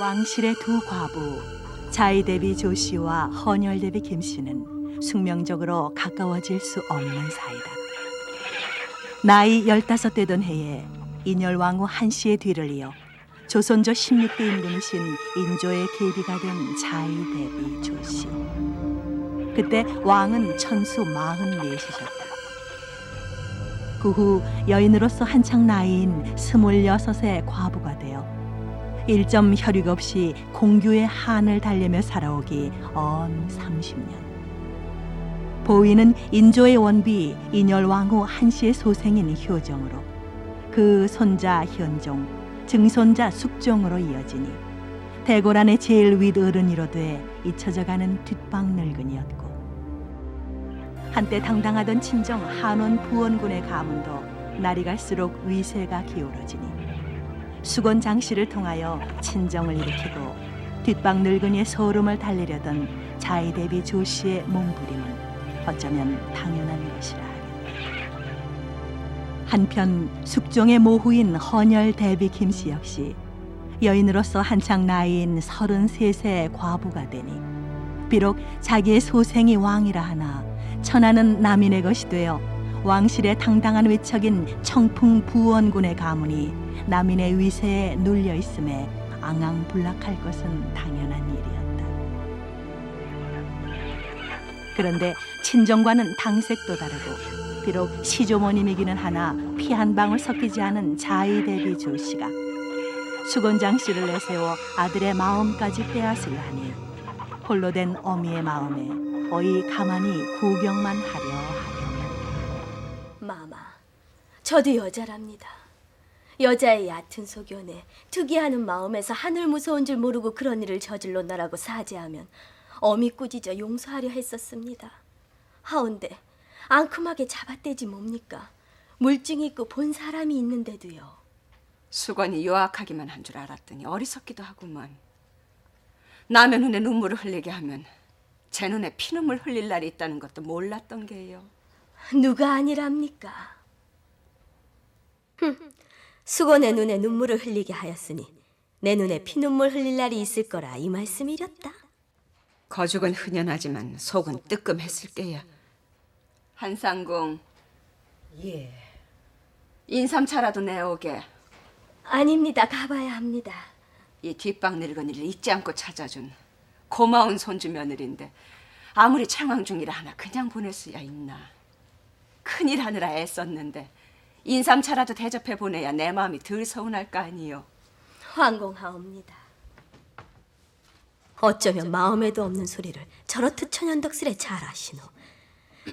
왕실의 두 과부 자이 대비 조 씨와 헌혈 대비 김 씨는 숙명적으로 가까워질 수 없는 사이다. 나이 15되던 해에 인열 왕후 한 씨의 뒤를 이어 조선조 16대 임금이신 인조의 계비가 된 자이 대비 조 씨. 그때 왕은 천수 44이셨다. 그 후 여인으로서 한창 나이인 26의 과부가 되어 일점 혈육 없이 공규의 한을 달래며 살아오기 언 30년. 보위는 인조의 원비 인열 왕후 한씨의 소생인 효정으로 그 손자 현종, 증손자 숙종으로 이어지니 대궐 안의 제일 윗어른이로 돼 잊혀져가는 뒷방 늙은이였고, 한때 당당하던 친정 한원 부원군의 가문도 날이 갈수록 위세가 기울어지니 수건 장씨를 통하여 친정을 일으키고 뒷방 늙은이의 소름을 달래려던 자이 대비 조 씨의 몸부림은 어쩌면 당연한 것이라 하리. 한편 숙종의 모후인 헌혈 대비 김 씨 역시 여인으로서 한창 나이인 33세의 과부가 되니 비록 자기의 소생이 왕이라 하나 천하는 남인의 것이 되어 왕실의 당당한 외척인 청풍 부원군의 가문이 남인의 위세에 눌려 있음에 앙앙불락할 것은 당연한 일이었다. 그런데 친정과는 당색도 다르고 비록 시조모님이기는 하나 피 한 방울 섞이지 않은 자이 대비 조 씨가 수건장 씨를 내세워 아들의 마음까지 빼앗으려 하니 홀로 된 어미의 마음에 어이 가만히 구경만 하려 하려. 마마, 저도 여자랍니다. 여자의 얕은 소견에 특이하는 마음에서 하늘 무서운 줄 모르고 그런 일을 저질렀나라고 사죄하면 어미 꾸짖어 용서하려 했었습니다. 하온데 앙큼하게 잡아떼지 뭡니까? 물증이 있고 본 사람이 있는데도요. 수건이 요악하기만 한 줄 알았더니 어리석기도 하구만. 남의 눈에 눈물을 흘리게 하면 제 눈에 피눈물 흘릴 날이 있다는 것도 몰랐던 게요. 누가 아니랍니까? 수건의 눈에 눈물을 흘리게 하였으니 내 눈에 피눈물 흘릴 날이 있을 거라 이 말씀이렸다. 거죽은 흔연하지만 속은 뜨끔했을 게야. 한상궁. 예. 인삼차라도 내오게. 아닙니다. 가봐야 합니다. 이 뒷방 늙은이를 잊지 않고 찾아준 고마운 손주 며느리인데 아무리 창황 중이라 하나 그냥 보낼 수야 있나. 큰일 하느라 애썼는데 인삼차라도 대접해 보내야 내 마음이 덜 서운할 거 아니요. 황공하옵니다. 어쩌면 마음에도 없는 소리를 저렇듯 천연덕스레 잘하시노.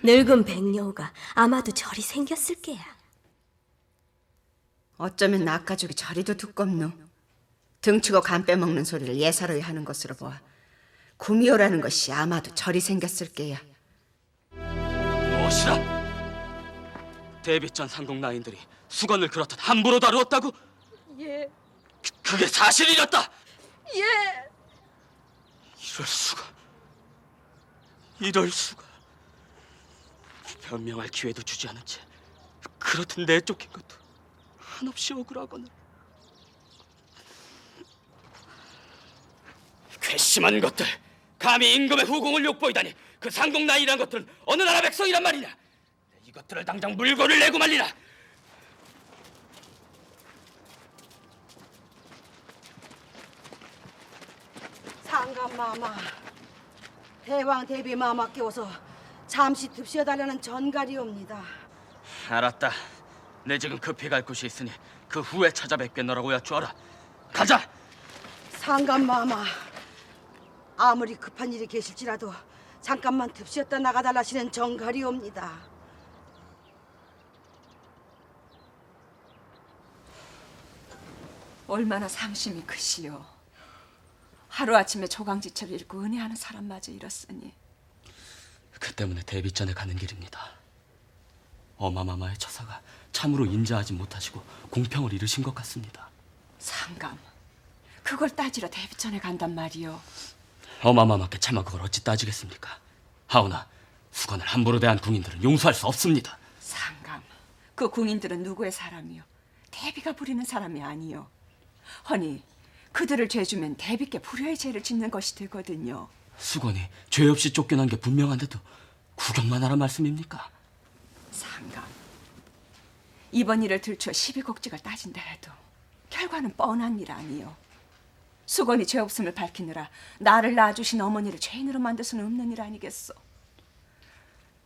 늙은 백녀가 아마도 저리 생겼을 게야. 어쩌면 낙가족이 저리도 두껍노. 등치고 간 빼먹는 소리를 예사로이 하는 것으로 보아 구미호라는 것이 아마도 저리 생겼을 게야. 무엇이라? 대비전 상국 나인들이 수건을 그렇듯 함부로 다루었다고? 예. 그게 사실이었다. 예. 이럴 수가. 이럴 수가. 변명할 기회도 주지 않은 채 그렇듯 내쫓긴 것도 한없이 억울하거늘. 괘씸한 것들, 감히 임금의 후궁을 욕보이다니. 그 상국 나이란 것들은 어느 나라 백성이란 말이냐. 이것들을 당장 물건을 내고 말리라. 상감마마, 대왕 대비 마마께 오서 잠시 듭시어달라는 전갈이옵니다. 알았다. 내 지금 급히 갈 곳이 있으니 그 후에 찾아뵙겠노라고 여쭈어라. 가자. 상감마마, 아무리 급한 일이 계실지라도 잠깐만 듭시었다 나가달라시는 전갈이옵니다. 얼마나 상심이 크시오. 하루아침에 조강지처를 잃고 은혜하는 사람마저 잃었으니. 그 때문에 대비전에 가는 길입니다. 어마마마의 처사가 참으로 인자하지 못하시고 공평을 잃으신 것 같습니다. 상감, 그걸 따지러 대비전에 간단 말이오. 어마마마께 차마 그걸 어찌 따지겠습니까? 하오나 수건을 함부로 대한 궁인들은 용서할 수 없습니다. 상감, 그 궁인들은 누구의 사람이오? 대비가 부리는 사람이 아니오. 허니 그들을 죄주면 대비께 불효의 죄를 짓는 것이 되거든요. 수건이 죄 없이 쫓겨난 게 분명한데도 구경만 하란 말씀입니까? 상감, 이번 일을 들춰 시비곡직을 따진다 해도 결과는 뻔한 일 아니요. 수건이 죄 없음을 밝히느라 나를 낳아주신 어머니를 죄인으로 만들 수는 없는 일 아니겠소.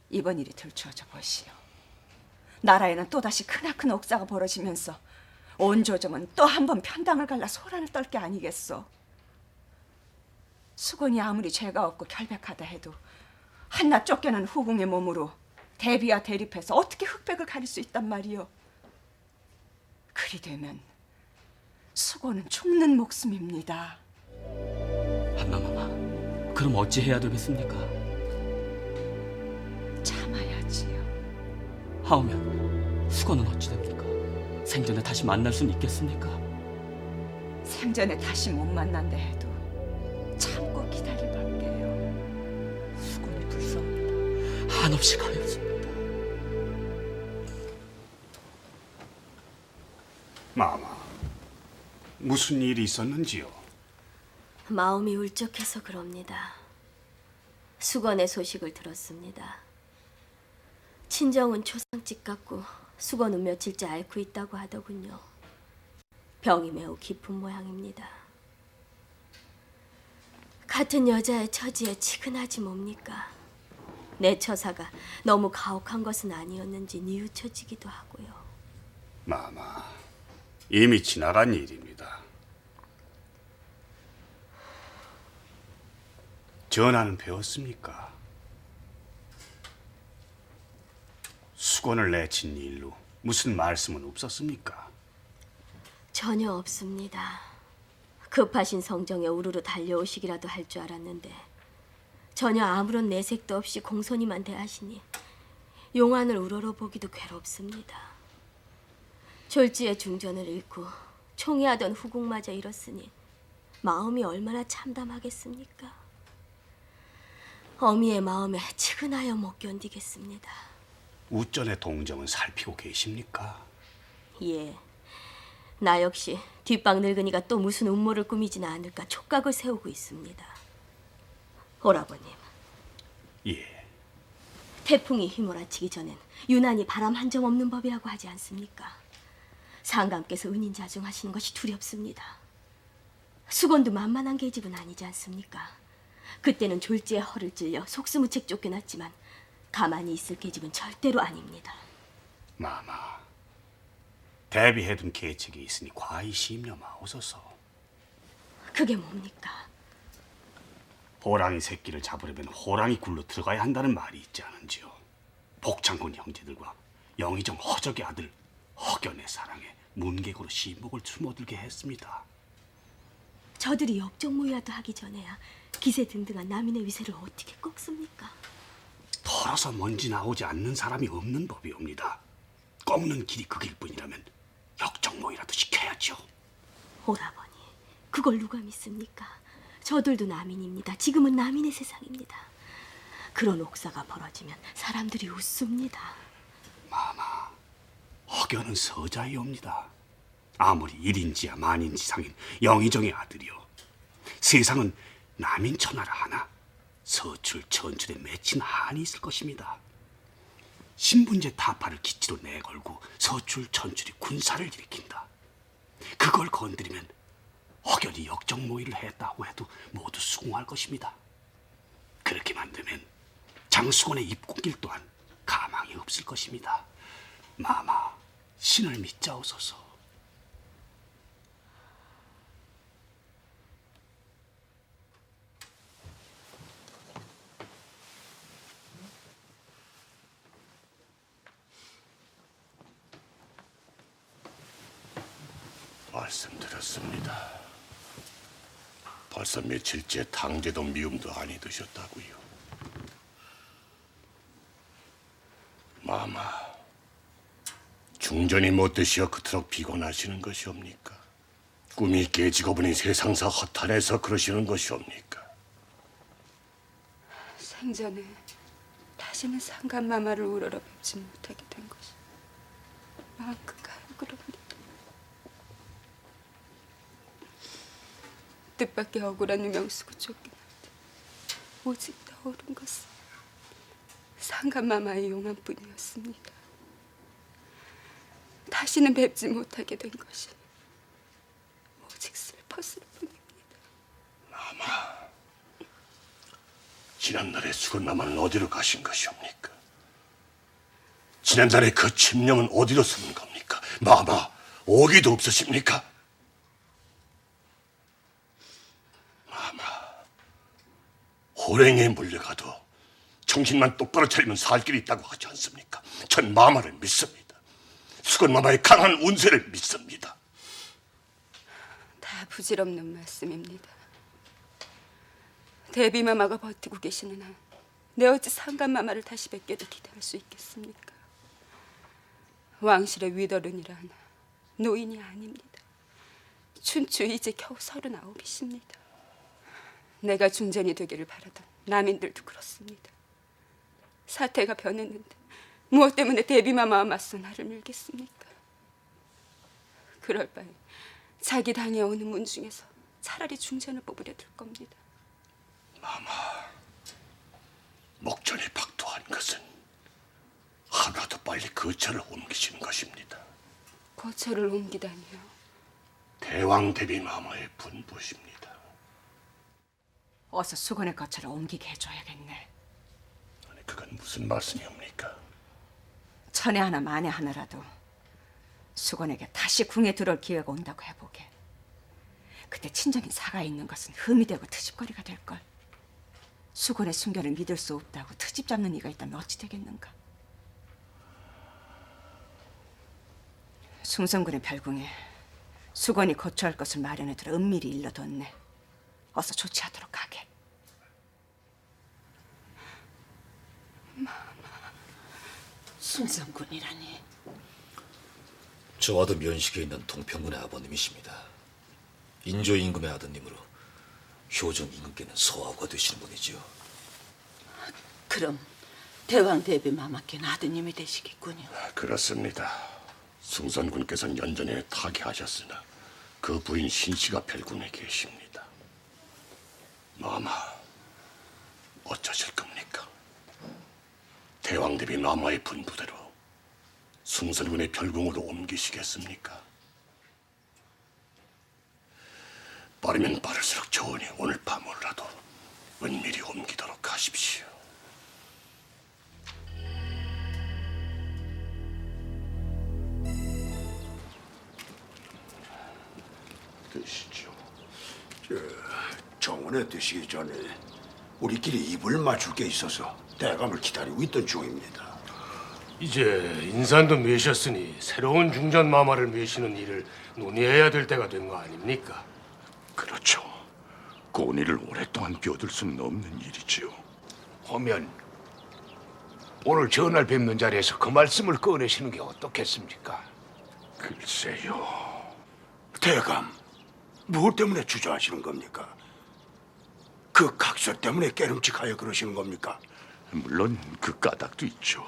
이번 일이 들추어져 보시오. 나라에는 또다시 크나큰 옥사가 벌어지면서 온 조정은 또 한 번 편당을 갈라 소란을 떨 게 아니겠소. 수건이 아무리 죄가 없고 결백하다 해도 한낱 쫓겨난 후궁의 몸으로 대비와 대립해서 어떻게 흑백을 가릴 수 있단 말이오. 그리 되면 수건은 죽는 목숨입니다. 한마마마, 그럼 어찌 해야 되겠습니까? 참아야지요. 하오면 수건은 어찌 됩니까? 생전에 다시 만날 수는 있겠습니까? 생전에 다시 못 만난다 해도 참고 기다릴 밖에요. 수건이 불쌍합니다. 한없이 가엾습니다. 마마, 무슨 일이 있었는지요? 마음이 울적해서 그럽니다. 수건의 소식을 들었습니다. 친정은 초상집 같고 수건은 며칠째 앓고 있다고 하더군요. 병이 매우 깊은 모양입니다. 같은 여자의 처지에 치근하지 뭡니까? 내 처사가 너무 가혹한 것은 아니었는지 뉘우쳐지기도 하고요. 마마, 이미 지나간 일입니다. 전하는 배웠습니까? 수건을 내친 일로 무슨 말씀은 없었습니까? 전혀 없습니다. 급하신 성정에 우르르 달려오시기라도 할 줄 알았는데 전혀 아무런 내색도 없이 공손히만 대하시니 용안을 우러러보기도 괴롭습니다. 졸지의 중전을 잃고 총애하던 후궁마저 잃었으니 마음이 얼마나 참담하겠습니까? 어미의 마음에 치근하여 못 견디겠습니다. 우전의 동정은 살피고 계십니까? 예, 나 역시 뒷방 늙은이가 또 무슨 음모를 꾸미지는 않을까 촉각을 세우고 있습니다. 오라버님, 예, 태풍이 휘몰아치기 전엔 유난히 바람 한 점 없는 법이라고 하지 않습니까? 상감께서 은인자중하시는 것이 두렵습니다. 수건도 만만한 계집은 아니지 않습니까? 그때는 졸지에 허를 찔려 속수무책 쫓겨났지만 가만히 있을 계집은 절대로 아닙니다. 마마, 대비해둔 계책이 있으니 과히 심려마옵소서. 그게 뭡니까? 호랑이 새끼를 잡으려면 호랑이 굴로 들어가야 한다는 말이 있지 않은지요. 복창군 형제들과 영의정 허적의 아들 허견의 사랑에 문객으로 시목을 추모들게 했습니다. 저들이 역적모이라도 하기 전에야 기세등등한 남인의 위세를 어떻게 꺾습니까? 털어서 먼지 나오지 않는 사람이 없는 법이옵니다. 꺾는 길이 그 길뿐이라면 역정모이라도 시켜야죠. 오라버니, 그걸 누가 믿습니까? 저들도 남인입니다. 지금은 남인의 세상입니다. 그런 옥사가 벌어지면 사람들이 웃습니다. 마마, 허견은 서자이옵니다. 아무리 일인지야 만인지상인 영의정의 아들이요. 세상은 남인 천하라 하나 서출 천출에 맺힌 한이 있을 것입니다. 신분제 타파를 기치로 내걸고 서출 천출이 군사를 일으킨다. 그걸 건드리면 허견이 역적모의를 했다고 해도 모두 수긍할 것입니다. 그렇게 만들면 장수건의 입국길 또한 가망이 없을 것입니다. 마마, 신을 믿자옵소서. 말씀드렸습니다. 벌써 며칠째 당제도 미움도 아니 드셨다고요. 마마, 중전이 못 드시어 그토록 피곤하시는 것이옵니까? 꿈이 깨지고 보니 세상사 허탄해서 그러시는 것이옵니까? 생전에 다시는 상감마마를 우러러 뵙지 못하게 된 것이 마음 끝가요 그럽니다. 뜻밖의 억울한 유명수고 쫓겨났다. 오직 떠오른 것은 상감마마의 용암뿐이었습니다. 다시는 뵙지 못하게 된 것이 오직 슬펐을 뿐입니다. 지난날의 수건마마는 어디로 가신 것이옵니까? 지난날의 그 침령은 어디로 숨은 겁니까? 마마, 오기도 없으십니까? 마마, 호랭이에 물려가도 정신만 똑바로 차리면 살 길이 있다고 하지 않습니까? 전 마마를 믿습니다. 수건마마의 강한 운세를 믿습니다. 다 부질없는 말씀입니다. 데비마마가 버티고 계시는 한 내 어찌 상감마마를 다시 뵙게도 기대할 수 있겠습니까? 왕실의 위더른이라 하나 노인이 아닙니다. 춘추 이제 겨우 39이십니다. 내가 중전이 되기를 바라던 남인들도 그렇습니다. 사태가 변했는데 무엇 때문에 데비마마와 맞서 나를 밀겠습니까? 그럴 바에 자기 당에 오는 문 중에서 차라리 중전을 뽑으려 들 겁니다. 목전이 박도한 것은 하루라도 빨리 거처를 옮기시는 것입니다. 거처를 옮기다니요. 대왕 대비 마마의 분부십니다. 어서 수건의 거처를 옮기게 해줘야겠네. 아니, 그건 무슨 말씀이옵니까? 천에 하나 만에 하나라도 수건에게 다시 궁에 들어올 기회가 온다고 해보게. 그때 친정인 사가에 있는 것은 흠이 되고 트집거리가 될걸. 수건의 순결을 믿을 수 없다고 트집 잡는 이가 있다면 어찌 되겠는가. 숭성군의 별궁에 수건이 거처할 것을 마련해두라 은밀히 일러뒀네. 어서 조치하도록 하게. 숭성군이라니. 저와도 면식에 있는 동평군의 아버님이십니다. 인조 임금의 아드님으로 효정 임금께는 서하가 되시는 분이지요. 그럼 대왕 대비 마마께는 아드님이 되시겠군요. 그렇습니다. 숭선군께서는 연전에 타계하셨으나 그 부인 신씨가 별궁에 계십니다. 마마, 어쩌실 겁니까? 대왕 대비 마마의 분부대로 숭선군의 별궁으로 옮기시겠습니까? 빠르면 빠를수록 좋으니 오늘 밤으로라도 은밀히 옮기도록 하십시오. 드시죠. 정원에 드시기 전에 우리끼리 입을 맞출 게 있어서 대감을 기다리고 있던 중입니다. 이제 인산도 메셨으니 새로운 중전 마마를 메시는 일을 논의해야 될 때가 된 거 아닙니까? 그렇죠. 고은이를 오랫동안 비워둘 수는 없는 일이지요. 하면 오늘 전날 뵙는 자리에서 그 말씀을 꺼내시는 게 어떻겠습니까? 글쎄요. 대감, 무엇 때문에 주저하시는 겁니까? 그 각서 때문에 깨름칙하여 그러시는 겁니까? 물론 그 까닭도 있죠.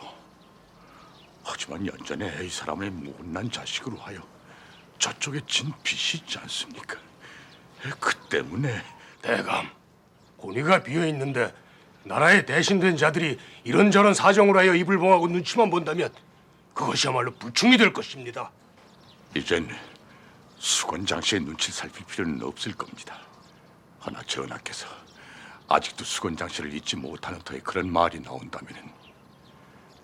하지만 연전에 이 사람의 못난 자식으로 하여 저쪽에 진 빚이 있지 않습니까? 그 때문에 대감, 고니가 비어 있는데 나라에 대신된 자들이 이런저런 사정으로 하여 입을 봉하고 눈치만 본다면 그것이야말로 불충이 될 것입니다. 이젠 수건장 씨의 눈치를 살필 필요는 없을 겁니다. 하나 전하께서 아직도 수건장 씨를 잊지 못하는 터에 그런 말이 나온다면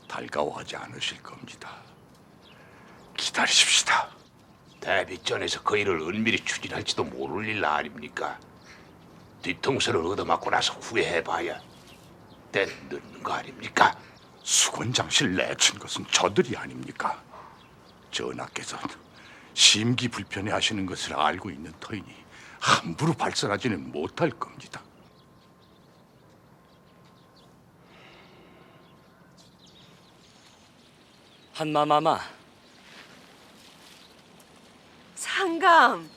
달가워하지 않으실 겁니다. 기다리십시다. 대비전에서 그 일을 은밀히 추진할지도 모를 일 아닙니까? 뒤통수를 얻어맞고 나서 후회해봐야 늦는 거 아닙니까? 수건장 씨를 내친 것은 저들이 아닙니까? 전하께서는 심기 불편해하시는 것을 알고 있는 터이니 함부로 발설하지는 못할 겁니다. 한마마마, 상감,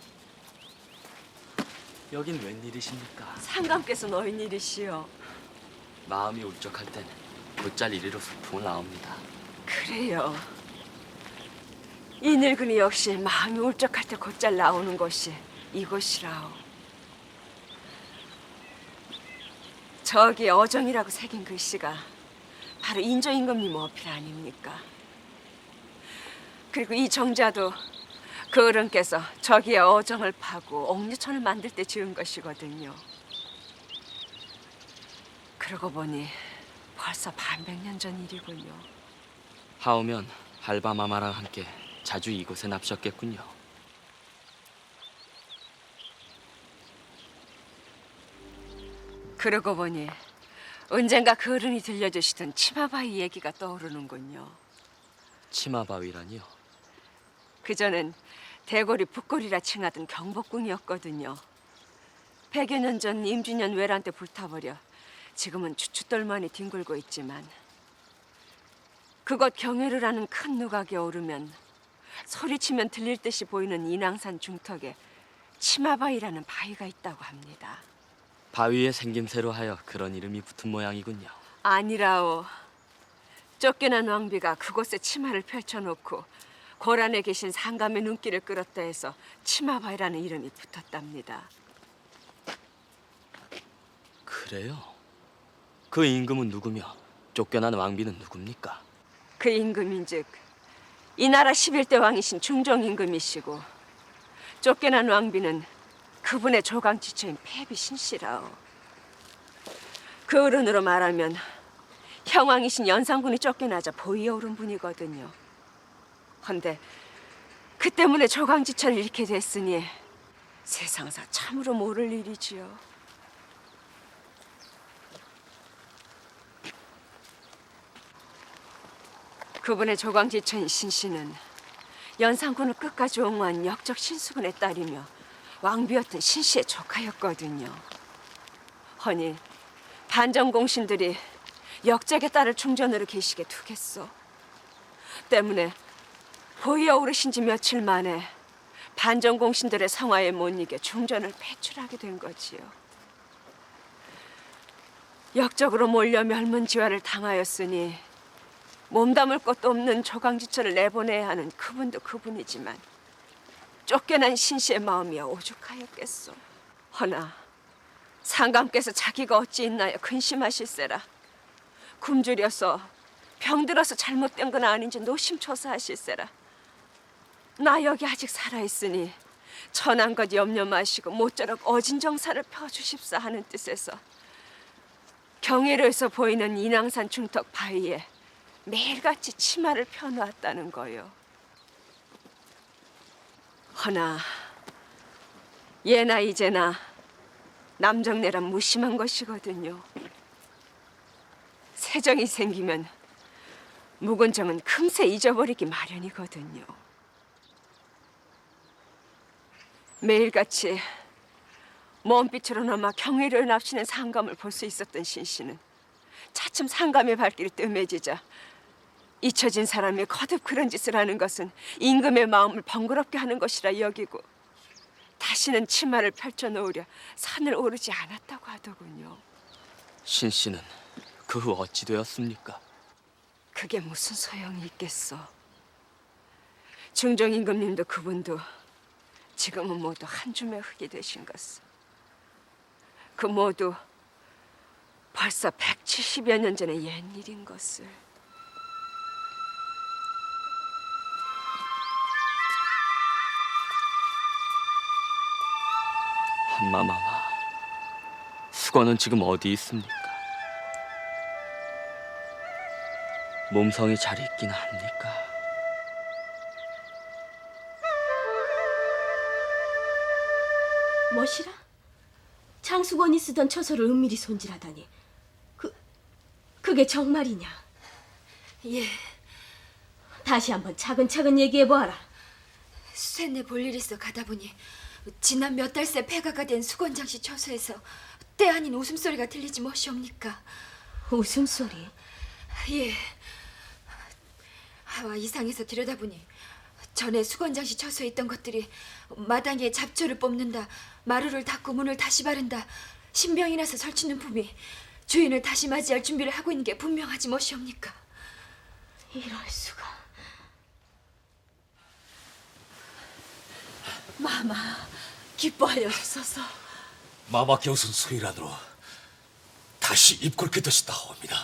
여긴 웬일이십니까? 상감께서 너인 일이시여. 마음이 울적할 땐 곧잘 이리로 소풍을 나옵니다. 그래요. 이 늙은이 역시 마음이 울적할 때 곧잘 나오는 곳이 이곳이라오. 저기 어정이라고 새긴 글씨가 바로 인조임금님 어필 아닙니까? 그리고 이 정자도 그 어른께서 저기에 어정을 파고 옥류천을 만들 때 지은 것이거든요. 그러고 보니 벌써 반백년 전 일이군요. 하오면 할바마마랑 함께 자주 이곳에 납셨겠군요. 그러고 보니 언젠가 그 어른이 들려주시던 치마바위 얘기가 떠오르는군요. 치마바위라니요? 그전엔 대궐이 북골이라 칭하던 경복궁이었거든요. 100여 년 전 임진년 외란 때 불타버려 지금은 추춧돌만이 뒹굴고 있지만 그곳 경회루라는 큰 누각에 오르면 소리치면 들릴 듯이 보이는 인왕산 중턱에 치마바위라는 바위가 있다고 합니다. 바위의 생김새로 하여 그런 이름이 붙은 모양이군요. 아니라오. 쫓겨난 왕비가 그곳에 치마를 펼쳐놓고 고란에 계신 상감의 눈길을 끌었다 해서 치마바위라는 이름이 붙었답니다. 그래요? 그 임금은 누구며 쫓겨난 왕비는 누굽니까? 그 임금인즉 이 나라 11대 왕이신 중종임금이시고 쫓겨난 왕비는 그분의 조강지처인 패비 신씨라오. 그 어른으로 말하면 형왕이신 연산군이 쫓겨나자 보위에 오른 분이거든요. 헌데 그 때문에 조강지처를 잃게 됐으니 세상사 참으로 모를 일이지요. 그분의 조강지처인 신씨는 연산군을 끝까지 옹호한 역적 신수군의 딸이며 왕비였던 신씨의 조카였거든요. 허니 반정공신들이 역적의 딸을 충전으로 계시게 두겠소. 때문에 보위에 오르신 지 며칠 만에 반정공신들의 성화에 못 이겨 중전을 배출하게 된 거지요. 역적으로 몰려 멸문지화를 당하였으니 몸담을 것도 없는 조강지처를 내보내야 하는 그분도 그분이지만 쫓겨난 신씨의 마음이 오죽하였겠소. 허나 상감께서 자기가 어찌 있나요 근심하실세라. 굶주려서 병들어서 잘못된 건 아닌지 노심초사하실세라. 나 여기 아직 살아있으니 천한 것 염려 마시고 모쪼록 어진정사를 펴주십사 하는 뜻에서 경회로에서 보이는 인왕산 중턱 바위에 매일같이 치마를 펴놓았다는 거요. 허나 예나 이제나 남정네란 무심한 것이거든요. 세정이 생기면 묵은 정은 금세 잊어버리기 마련이거든요. 매일같이 먼빛으로나마 경회를 납치는 상감을 볼 수 있었던 신씨는 차츰 상감의 발길이 뜸해지자 잊혀진 사람이 거듭 그런 짓을 하는 것은 임금의 마음을 번거롭게 하는 것이라 여기고 다시는 치마를 펼쳐놓으려 산을 오르지 않았다고 하더군요. 신씨는 그 후 어찌 되었습니까? 그게 무슨 소용이 있겠어. 중종임금님도 그분도 지금은 모두 한 줌의 흙이 되신 것을. 그 모두 벌써 170여 년 전의 옛일인 것을. 한마마마, 수건은 지금 어디 있습니까? 몸성이 잘 있긴 합니까? 뭐시라? 장수건이 쓰던 처소를 은밀히 손질하다니 그게 정말이냐? 예. 다시 한번 차근차근 얘기해보아라. 수세내 볼일 있어 가다 보니 지난 몇 달 새 폐가가 된 수건장씨 처소에서 때 아닌 웃음소리가 들리지 무엇이옵니까? 웃음소리? 예. 하와 이상해서 들여다보니 전에 수건장씨 처소에 있던 것들이 마당에 잡초를 뽑는다, 마루를 닦고 문을 다시 바른다, 신병이 나서 설치는 품이 주인을 다시 맞이할 준비를 하고 있는 게 분명하지 무엇이옵니까? 이럴 수가. 마마, 기뻐하여 주소서. 마마 겨우선 수일안으로 다시 입골게 되시다옵니다.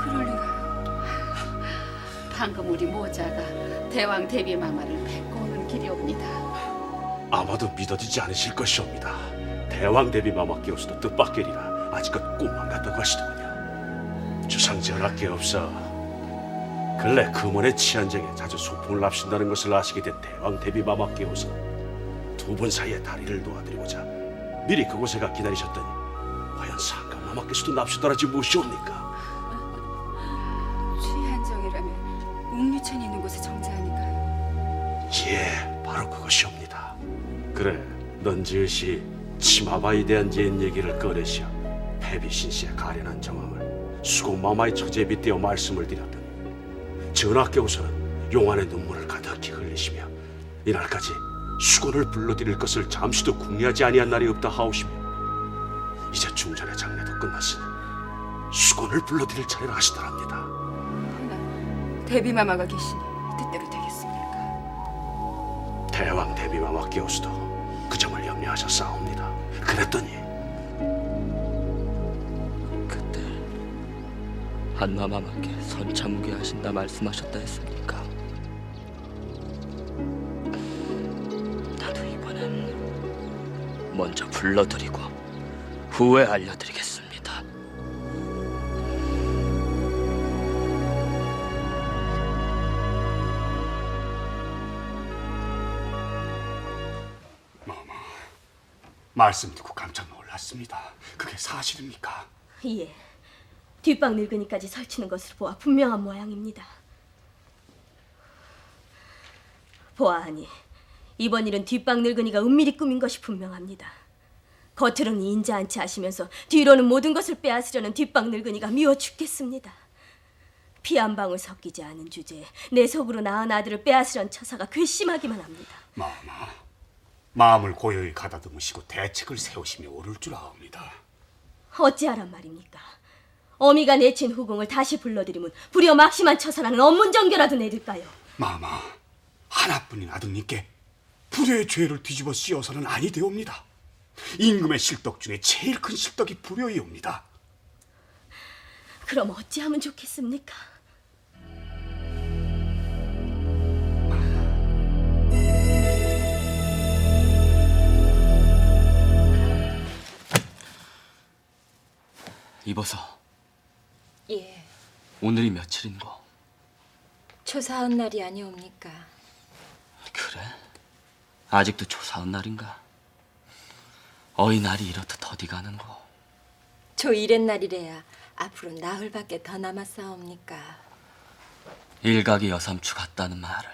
그럴 리가요. 방금 우리 모자가 대왕 대비마마를 뵙고 오는 길이옵니다. 아마도 믿어지지 않으실 것이옵니다. 대왕 대비 마마께로서도 뜻밖이리라 아직껏 꿈만 같다고 하시더군요. 주상전하께 없어 근래 금원의 치안정에 자주 소풍을 납신다는 것을 아시게 된 대왕 대비 마마께로서 두 분 사이의 다리를 놓아드리고자 미리 그곳에 가 기다리셨더니 과연 상감 마마께서도 납시더라지 무엇이옵니까? 취한정이라면 웅류천이 있는 곳에 정자하니까요. 예, 바로 그것이옵니다. 그래, 넌 지으시 치마바에 대한 옛 얘기를 꺼내시어 패비신 씨의 가련한 정황을 수고마마의 처제에 빗대어 말씀을 드렸더니 전하께서는 용안의 눈물을 가득히 흘리시며 이날까지 수건을 불러드릴 것을 잠시도 궁리하지 아니한 날이 없다 하오시며 이제 중전의 장례도 끝났으니 수건을 불러드릴 차례라 하시더랍니다. 허나 대비마마가 계시니 뜻대로 되겠습니까? 대왕 대비마마께서도 그 점을 염려하셨사옵니다. 그랬더니 그때 한마마마께 선참무게 하신다 말씀하셨다 했습니까? 나도 이번엔 먼저 불러드리고 후에 알려드리겠습니다. 말씀 듣고 깜짝 놀랐습니다. 그게 사실입니까? 예, 뒷방 늙은이까지 설치는 것으로 보아 분명한 모양입니다. 보아하니 이번 일은 뒷방 늙은이가 은밀히 꾸민 것이 분명합니다. 겉으로는 인자 않지 하시면서 뒤로는 모든 것을 빼앗으려는 뒷방 늙은이가 미워 죽겠습니다. 피 한 방울 섞이지 않은 주제에 내 속으로 낳은 아들을 빼앗으려는 처사가 괘씸하기만 합니다. 마음을 고요히 가다듬으시고 대책을 세우시며 옳을 줄 아옵니다. 어찌하란 말입니까? 어미가 내친 후궁을 다시 불러들이면 불여 막심한 처사라는 언문정교라도 내릴까요? 마마, 하나뿐인 아드님께 불효의 죄를 뒤집어 씌워서는 아니 되옵니다. 임금의 실덕 중에 제일 큰 실덕이 불효이옵니다. 그럼 어찌하면 좋겠습니까? 이보소, 예, 오늘이 며칠인고? 초사한 날이 아니옵니까? 그래? 아직도 초사한 날인가? 어이날이 이렇듯 어디 가는고? 초 이렛날이래야 앞으로 나흘밖에 더 남았사옵니까? 일각이 여삼추 같다는 말을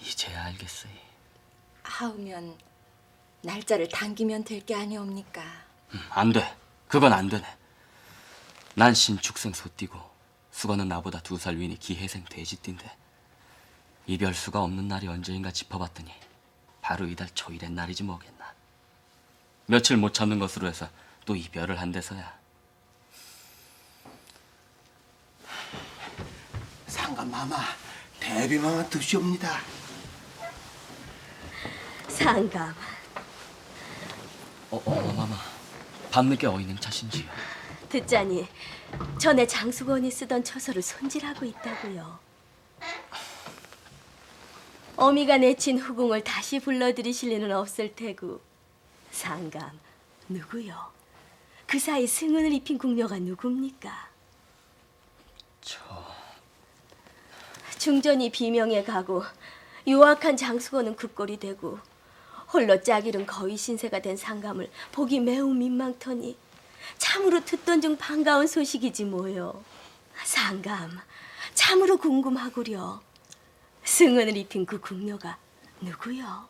이제야 알겠으니. 하우면 날짜를 당기면 될 게 아니옵니까? 안 돼. 그건 안 되네. 난 신축생 소띠고 수건은 나보다 2살 위니 기혜생 돼지띠인데 이별수가 없는 날이 언제인가 짚어봤더니 바로 이달 초일의 날이지 뭐겠나. 며칠 못 참는 것으로 해서 또 이별을 한대서야. 상감마마, 대비마마 드시옵니다. 상감. 어마마마, 밤늦게 어이능 차신지요? 듣자니 전에 장수건이 쓰던 처서를 손질하고 있다고요. 어미가 내친 후궁을 다시 불러들이실 리는 없을 테고. 상감, 누구요? 그 사이 승은을 입힌 궁녀가 누굽니까? 중전이 비명에 가고 유악한 장수건은 굿골이 되고 홀로 짝이른 거위 신세가 된 상감을 보기 매우 민망터니 참으로 듣던 중 반가운 소식이지 뭐요. 상감, 참으로 궁금하구려. 승은을 입힌 그 궁녀가 누구요?